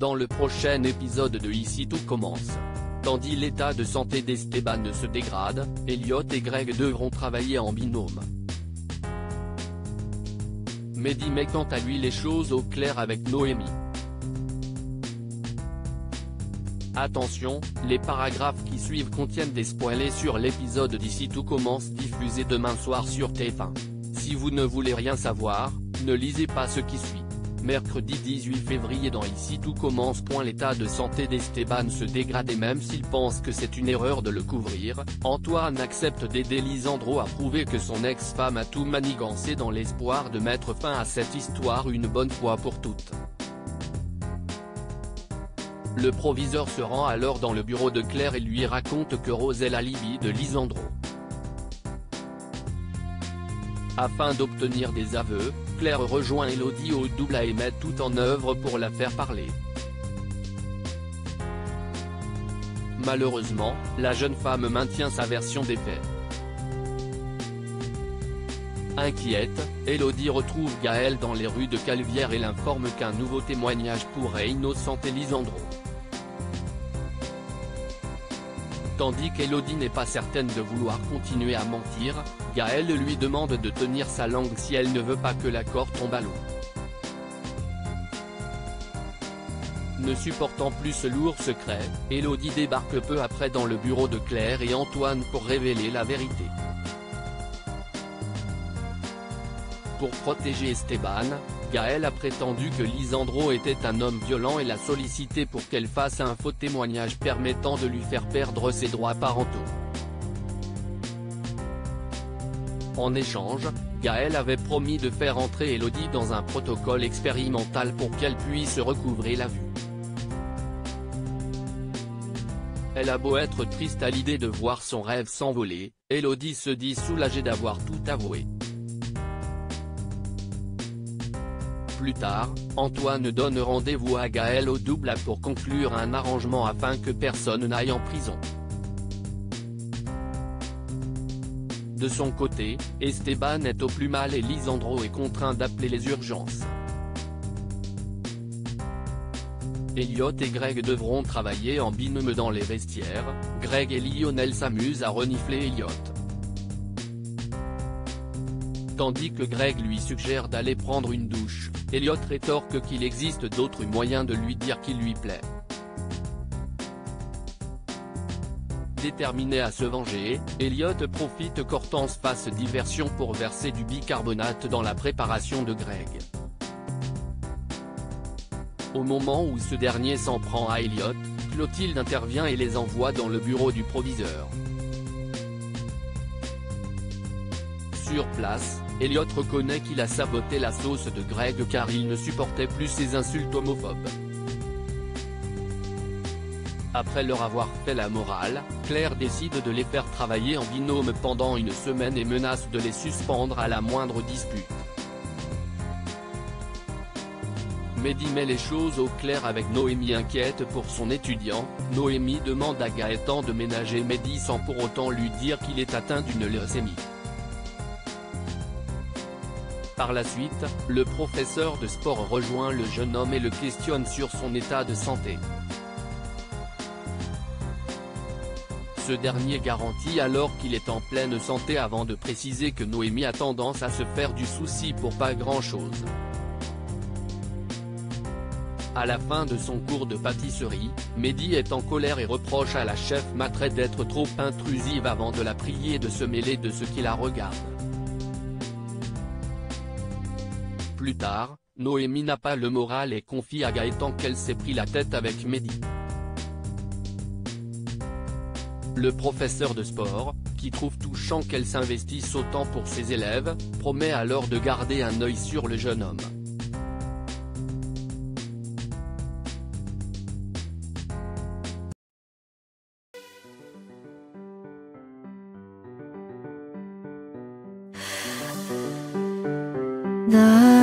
Dans le prochain épisode de Ici tout commence. Tandis l'état de santé d'Esteban se dégrade, Elliot et Greg devront travailler en binôme. Mehdi met quant à lui les choses au clair avec Noémie. Attention, les paragraphes qui suivent contiennent des spoilers sur l'épisode d'Ici tout commence diffusé demain soir sur TF1. Si vous ne voulez rien savoir, ne lisez pas ce qui suit. Mercredi 18 février dans Ici tout commence. L'état de santé d'Esteban se dégrade et même s'il pense que c'est une erreur de le couvrir, Antoine accepte d'aider Lisandro à prouver que son ex-femme a tout manigancé dans l'espoir de mettre fin à cette histoire une bonne fois pour toutes. Le proviseur se rend alors dans le bureau de Claire et lui raconte que Rose est l'alibi de Lisandro. Afin d'obtenir des aveux, Claire rejoint Elodie au double et met tout en œuvre pour la faire parler. Malheureusement, la jeune femme maintient sa version des faits. Inquiète, Elodie retrouve Gaël dans les rues de Calvière et l'informe qu'un nouveau témoignage pourrait innocenter Lisandro. Tandis qu'Elodie n'est pas certaine de vouloir continuer à mentir, Gaël lui demande de tenir sa langue si elle ne veut pas que l'accord tombe à l'eau. Ne supportant plus ce lourd secret, Elodie débarque peu après dans le bureau de Claire et Antoine pour révéler la vérité. Pour protéger Esteban, Gaël a prétendu que Lisandro était un homme violent et l'a sollicité pour qu'elle fasse un faux témoignage permettant de lui faire perdre ses droits parentaux. En échange, Gaël avait promis de faire entrer Elodie dans un protocole expérimental pour qu'elle puisse recouvrer la vue. Elle a beau être triste à l'idée de voir son rêve s'envoler, Elodie se dit soulagée d'avoir tout avoué. Plus tard, Antoine donne rendez-vous à Gaël au double pour conclure un arrangement afin que personne n'aille en prison. De son côté, Esteban est au plus mal et Lisandro est contraint d'appeler les urgences. Elliot et Greg devront travailler en binôme dans les vestiaires, Greg et Lionel s'amusent à renifler Elliot. Tandis que Greg lui suggère d'aller prendre une douche, Elliot rétorque qu'il existe d'autres moyens de lui dire qu'il lui plaît. Déterminé à se venger, Elliot profite qu'Hortense fasse diversion pour verser du bicarbonate dans la préparation de Greg. Au moment où ce dernier s'en prend à Elliot, Clotilde intervient et les envoie dans le bureau du proviseur. Sur place, Elliot reconnaît qu'il a saboté la sauce de Greg car il ne supportait plus ses insultes homophobes. Après leur avoir fait la morale, Claire décide de les faire travailler en binôme pendant une semaine et menace de les suspendre à la moindre dispute. Mehdi met les choses au clair avec Noémie inquiète pour son étudiant. Noémie demande à Gaëtan de ménager Mehdi sans pour autant lui dire qu'il est atteint d'une leucémie. Par la suite, le professeur de sport rejoint le jeune homme et le questionne sur son état de santé. Ce dernier garantit alors qu'il est en pleine santé avant de préciser que Noémie a tendance à se faire du souci pour pas grand-chose. À la fin de son cours de pâtisserie, Mehdi est en colère et reproche à la chef maîtresse d'être trop intrusive avant de la prier de se mêler de ce qui la regarde. Plus tard, Noémie n'a pas le moral et confie à Gaëtan qu'elle s'est pris la tête avec Mehdi. Le professeur de sport, qui trouve touchant qu'elle s'investisse autant pour ses élèves, promet alors de garder un œil sur le jeune homme. 나